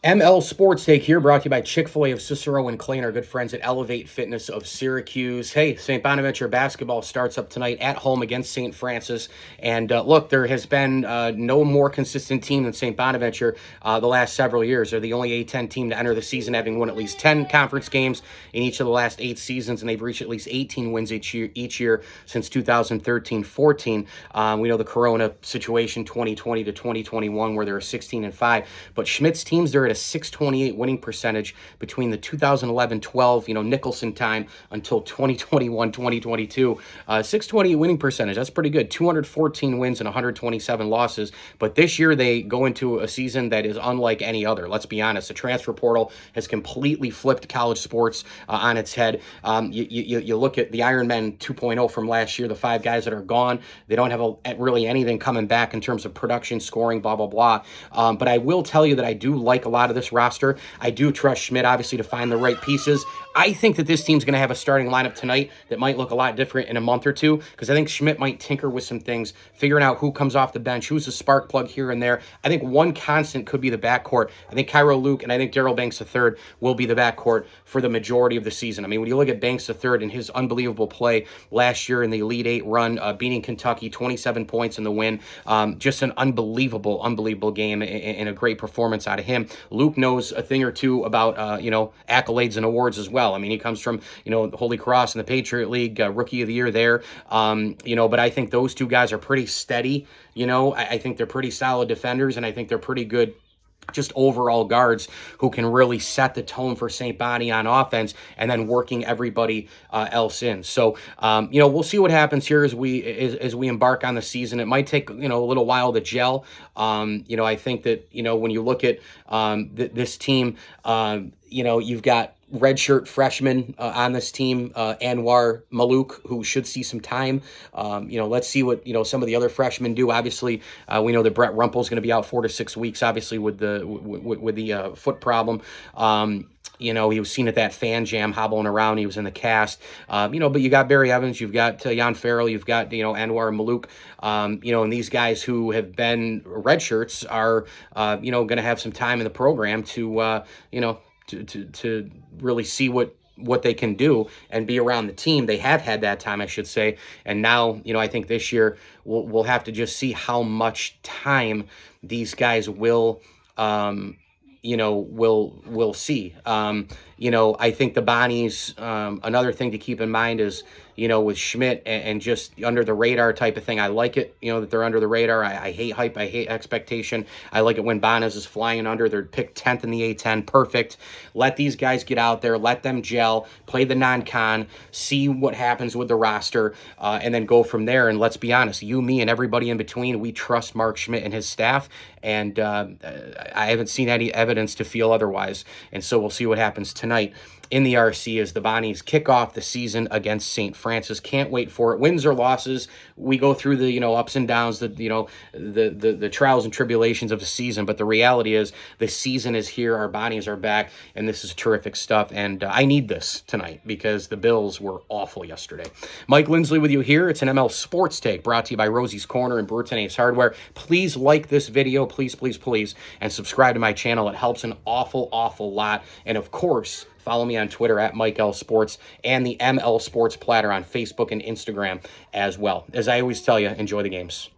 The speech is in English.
ML Sports Take here, brought to you by Chick-fil-A of Cicero and Clay, our good friends at Elevate Fitness of Syracuse. Hey, St. Bonaventure basketball starts up tonight at home against St. Francis. And look, there has been no more consistent team than St. Bonaventure the last several years. They're the only A-10 team to enter the season, having won at least 10 conference games in each of the last 8 seasons, and they've reached at least 18 wins each year since 2013-14. We know the Corona situation, 2020 to 2021, where they were 16-5. But Schmidt's teams, they're at a 628 winning percentage between the 2011-12, Nicholson time until 2021-2022. 628 winning percentage, that's pretty good. 214 wins and 127 losses. But this year they go into a season that is unlike any other. Let's be honest. The transfer portal has completely flipped college sports on its head. You look at the Ironmen 2.0 from last year, the 5 guys that are gone. They don't have really anything coming back in terms of production, scoring, blah, blah, blah. But I will tell you that I do like a lot of this roster. I do trust Schmidt, obviously, to find the right pieces. I think that this team's going to have a starting lineup tonight that might look a lot different in a month or two, because I think Schmidt might tinker with some things, figuring out who comes off the bench, who's a spark plug here and there. I think one constant could be the backcourt. I think Cairo Luke and I think Daryl Banks III will be the backcourt for the majority of the season. I mean, when you look at Banks III and his unbelievable play last year in the Elite Eight run, beating Kentucky, 27 points in the win, just an unbelievable game and a great performance out of him. Luke knows a thing or two about, accolades and awards as well. I mean, he comes from, Holy Cross and the Patriot League, Rookie of the Year there. But I think those two guys are pretty steady. I think they're pretty solid defenders, and I think they're pretty good just overall guards who can really set the tone for St. Bonnie on offense and then working everybody else in. So, we'll see what happens here as we embark on the season. It might take, a little while to gel. I think that, when you look at this team, you've got redshirt freshman on this team, Anwar Malouk, who should see some time. Let's see what, some of the other freshmen do. Obviously, we know that Brett Rumpel's going to be out 4 to 6 weeks, obviously, with the foot problem. He was seen at that fan jam hobbling around. He was in the cast. But you got Barry Evans, you've got Jan Farrell, you've got, Anwar Malouk, and these guys who have been redshirts are, going to have some time in the program to really see what they can do and be around the team. They have had that time, I should say. And now, I think this year we'll have to just see how much time these guys will see. I think the Bonnies, another thing to keep in mind is, with Schmidt and just under the radar type of thing. I like it, that they're under the radar. I hate hype. I hate expectation. I like it when Bonas is flying under. They're picked 10th in the A-10. Perfect. Let these guys get out there. Let them gel. Play the non-con. See what happens with the roster, and then go from there. And let's be honest, you, me, and everybody in between, we trust Mark Schmidt and his staff. And I haven't seen any evidence to feel otherwise. And so we'll see what happens tonight in the RC as the Bonnies kick off the season against St. Francis. Can't wait for it. Wins or losses, we go through the ups and downs, the trials and tribulations of the season. But the reality is the season is here. Our Bonnies are back, and this is terrific stuff. And I need this tonight because the Bills were awful yesterday. Mike Lindsley with you here. It's an ML Sports Take brought to you by Rosie's Corner and Burton Ace Hardware. Please like this video, please, and subscribe to my channel. It helps an awful lot. And of course, follow me on Twitter at Mike L Sports and the ML Sports Platter on Facebook and Instagram as well. As I always tell you, enjoy the games.